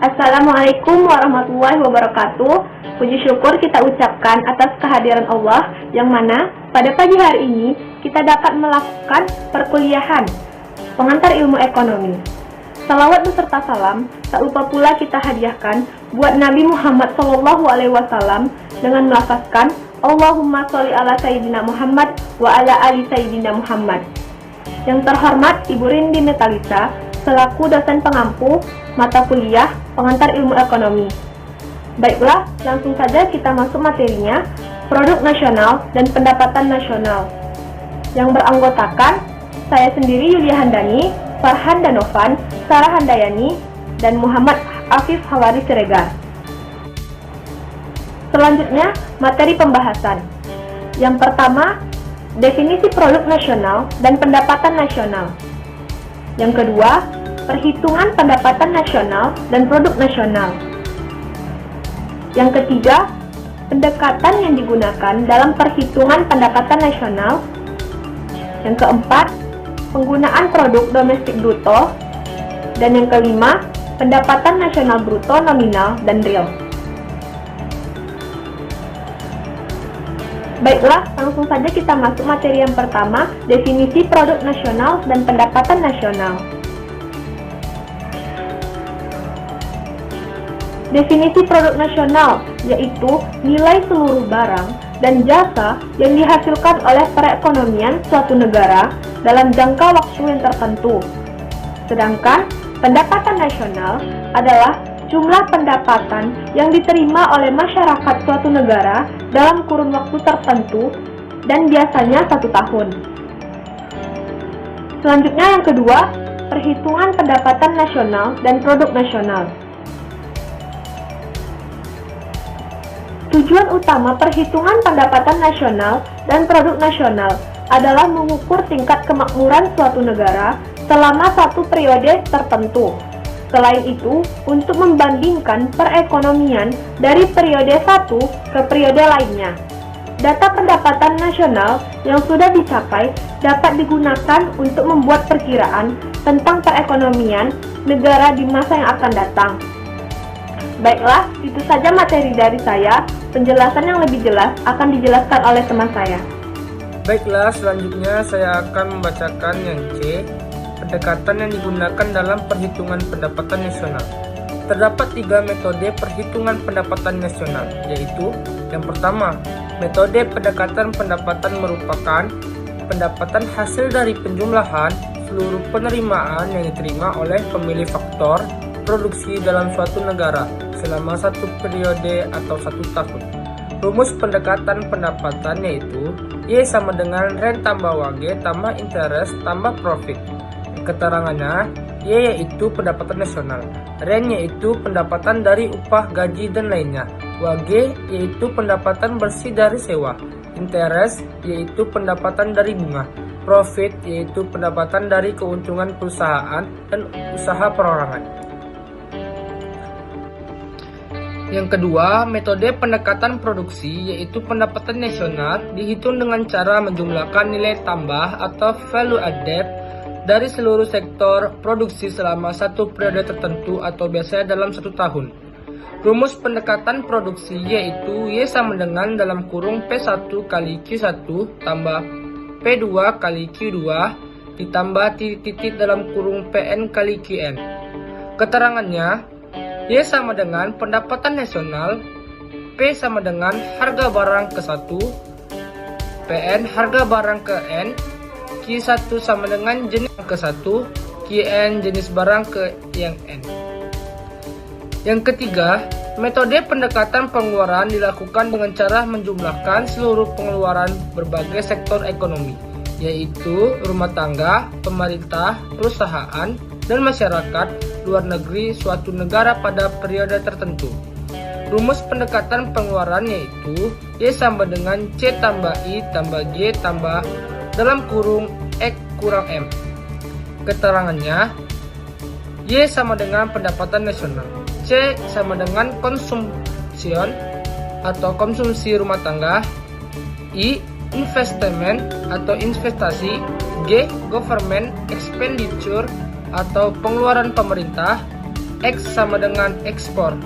Assalamualaikum warahmatullahi wabarakatuh. Puji syukur kita ucapkan atas kehadiran Allah yang mana pada pagi hari ini kita dapat melakukan perkuliahan pengantar ilmu ekonomi. Salawat beserta salam tak lupa pula kita hadiahkan buat Nabi Muhammad SAW dengan melafazkan Allahumma sholli ala Sayyidina Muhammad wa ala ali Sayyidina Muhammad. Yang terhormat Ibu Rindi Metalisa selaku dosen pengampu mata kuliah pengantar ilmu ekonomi. Baiklah, langsung saja kita masuk materinya, produk nasional dan pendapatan nasional. Yang beranggotakan saya sendiri Yulia Handani, Farhan Danovan, Sarah Handayani, dan Muhammad Afif Hawari Siregar. Selanjutnya, materi pembahasan. Yang pertama, definisi produk nasional dan pendapatan nasional. Yang kedua, perhitungan pendapatan nasional dan produk nasional. Yang ketiga, pendekatan yang digunakan dalam perhitungan pendapatan nasional. Yang keempat, penggunaan produk domestik bruto. Dan yang kelima, pendapatan nasional bruto nominal dan real. Baiklah, langsung saja kita masuk materi yang pertama, definisi produk nasional dan pendapatan nasional. Definisi produk nasional yaitu nilai seluruh barang dan jasa yang dihasilkan oleh perekonomian suatu negara dalam jangka waktu yang tertentu. Sedangkan pendapatan nasional adalah jumlah pendapatan yang diterima oleh masyarakat suatu negara dalam kurun waktu tertentu dan biasanya 1 tahun. Selanjutnya yang kedua, perhitungan pendapatan nasional dan produk nasional. Tujuan utama perhitungan pendapatan nasional dan produk nasional adalah mengukur tingkat kemakmuran suatu negara selama satu periode tertentu. Selain itu, untuk membandingkan perekonomian dari periode satu ke periode lainnya. Data pendapatan nasional yang sudah dicapai dapat digunakan untuk membuat perkiraan tentang perekonomian negara di masa yang akan datang. Baiklah, itu saja materi dari saya. Penjelasan yang lebih jelas akan dijelaskan oleh teman saya. Baiklah, selanjutnya saya akan membacakan yang C, pendekatan yang digunakan dalam perhitungan pendapatan nasional. Terdapat 3 metode perhitungan pendapatan nasional, yaitu yang pertama, metode pendekatan pendapatan merupakan pendapatan hasil dari penjumlahan seluruh penerimaan yang diterima oleh pemilik faktor produksi dalam suatu negara selama satu periode atau 1 tahun. Rumus pendekatan pendapatan yaitu Y sama dengan rent tambah WG tambah interest tambah profit. Keterangannya, Y yaitu pendapatan nasional, rent yaitu pendapatan dari upah, gaji, dan lainnya, WG yaitu pendapatan bersih dari sewa, interest yaitu pendapatan dari bunga, profit yaitu pendapatan dari keuntungan perusahaan dan usaha perorangan. Yang kedua, metode pendekatan produksi yaitu pendapatan nasional dihitung dengan cara menjumlahkan nilai tambah atau value added dari seluruh sektor produksi selama satu periode tertentu atau biasanya dalam 1 tahun. Rumus pendekatan produksi yaitu Y sama dengan dalam kurung P1 kali Q1 tambah P2 kali Q2 ditambah titik dalam kurung PN kali QN. Keterangannya, Y sama dengan pendapatan nasional, P sama dengan harga barang ke 1, PN harga barang ke N, Q1 sama dengan jenis ke 1, QN jenis barang ke yang N. Yang ketiga, metode pendekatan pengeluaran dilakukan dengan cara menjumlahkan seluruh pengeluaran berbagai sektor ekonomi, yaitu rumah tangga, pemerintah, perusahaan, dan masyarakat luar negeri suatu negara pada periode tertentu. Rumus pendekatan pengeluaran yaitu Y sama dengan C tambah I tambah G tambah dalam kurung X kurang M. Keterangannya, Y sama dengan pendapatan nasional, C sama dengan konsumsi atau konsumsi rumah tangga, I investment atau investasi, G government expenditure atau pengeluaran pemerintah, X sama dengan ekspor,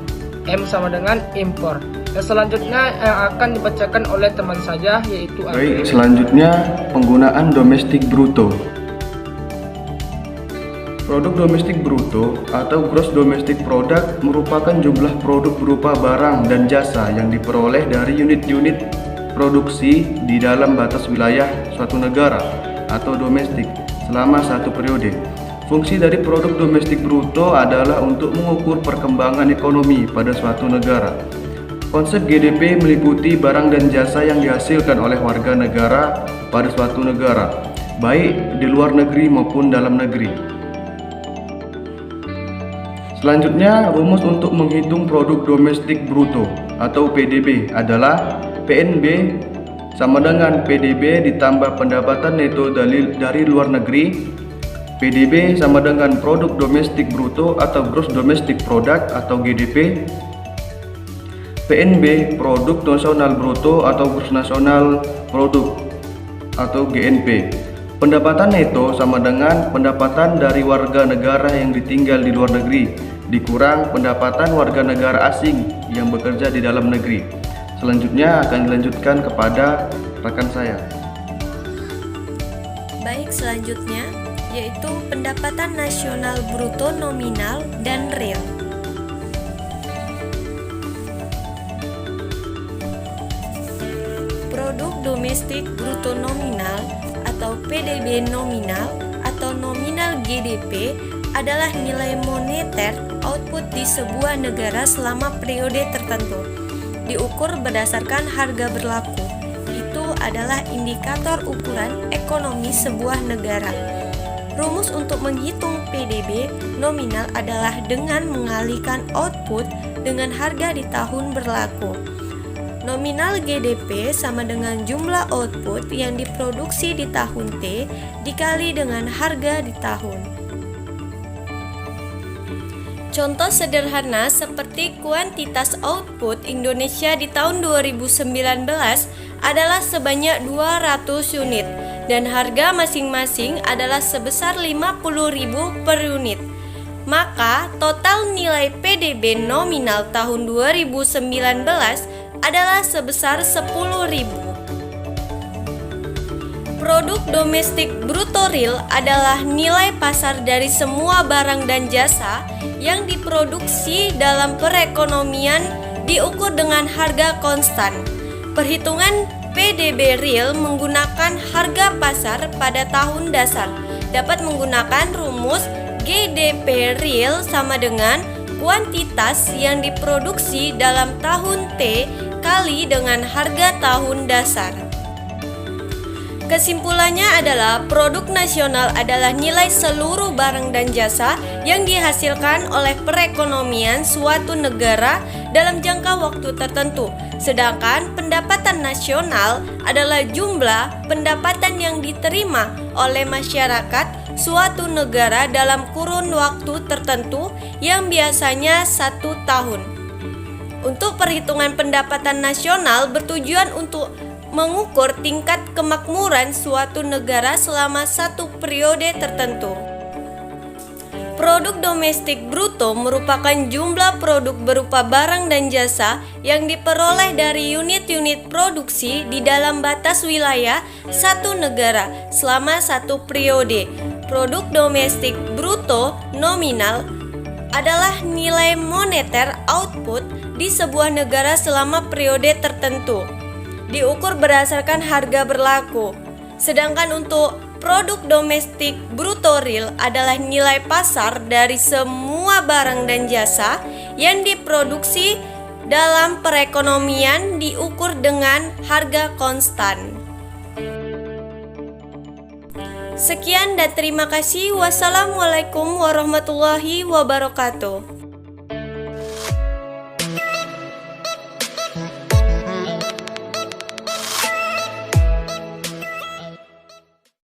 M sama dengan impor. Dan selanjutnya yang akan dibacakan oleh teman saya yaitu Baik, selanjutnya penggunaan domestik bruto. Produk domestik bruto atau gross domestic product merupakan jumlah produk berupa barang dan jasa yang diperoleh dari unit-unit produksi di dalam batas wilayah suatu negara atau domestik selama satu periode. Fungsi dari produk domestik bruto adalah untuk mengukur perkembangan ekonomi pada suatu negara. Konsep GDP meliputi barang dan jasa yang dihasilkan oleh warga negara pada suatu negara, baik di luar negeri maupun dalam negeri. Selanjutnya, rumus untuk menghitung produk domestik bruto atau PDB adalah PNB sama dengan PDB ditambah pendapatan neto dari luar negeri. PDB sama dengan produk domestik bruto atau gross domestic product atau GDP. PNB produk nasional bruto atau gross nasional produk atau GNP. Pendapatan neto sama dengan pendapatan dari warga negara yang ditinggal di luar negeri dikurang pendapatan warga negara asing yang bekerja di dalam negeri. Selanjutnya akan dilanjutkan kepada rekan saya. Baik, selanjutnya yaitu pendapatan nasional bruto nominal dan real. Produk domestik bruto nominal atau PDB nominal atau nominal GDP adalah nilai moneter output di sebuah negara selama periode tertentu, diukur berdasarkan harga berlaku. Itu adalah indikator ukuran ekonomi sebuah negara. Rumus untuk menghitung PDB nominal adalah dengan mengalihkan output dengan harga di tahun berlaku. Nominal GDP sama dengan jumlah output yang diproduksi di tahun T dikali dengan harga di tahun. Contoh sederhana seperti kuantitas output Indonesia di tahun 2019 adalah sebanyak 200 unit dan harga masing-masing adalah sebesar 50.000 per unit. Maka total nilai PDB nominal tahun 2019 adalah sebesar 10.000. Produk domestik bruto real adalah nilai pasar dari semua barang dan jasa yang diproduksi dalam perekonomian diukur dengan harga konstan. Perhitungan PDB real menggunakan harga pasar pada tahun dasar dapat menggunakan rumus GDP real sama dengan kuantitas yang diproduksi dalam tahun T kali dengan harga tahun dasar. Kesimpulannya adalah produk nasional adalah nilai seluruh barang dan jasa yang dihasilkan oleh perekonomian suatu negara dalam jangka waktu tertentu. Sedangkan pendapatan nasional adalah jumlah pendapatan yang diterima oleh masyarakat suatu negara dalam kurun waktu tertentu yang biasanya 1 tahun. Untuk perhitungan pendapatan nasional bertujuan untuk mengukur tingkat kemakmuran suatu negara selama satu periode tertentu. Produk domestik bruto merupakan jumlah produk berupa barang dan jasa yang diperoleh dari unit-unit produksi di dalam batas wilayah satu negara selama satu periode. Produk domestik bruto nominal adalah nilai moneter output di sebuah negara selama periode tertentu, diukur berdasarkan harga berlaku. Sedangkan untuk produk domestik bruto real adalah nilai pasar dari semua barang dan jasa yang diproduksi dalam perekonomian diukur dengan harga konstan. Sekian dan terima kasih. Wassalamualaikum warahmatullahi wabarakatuh.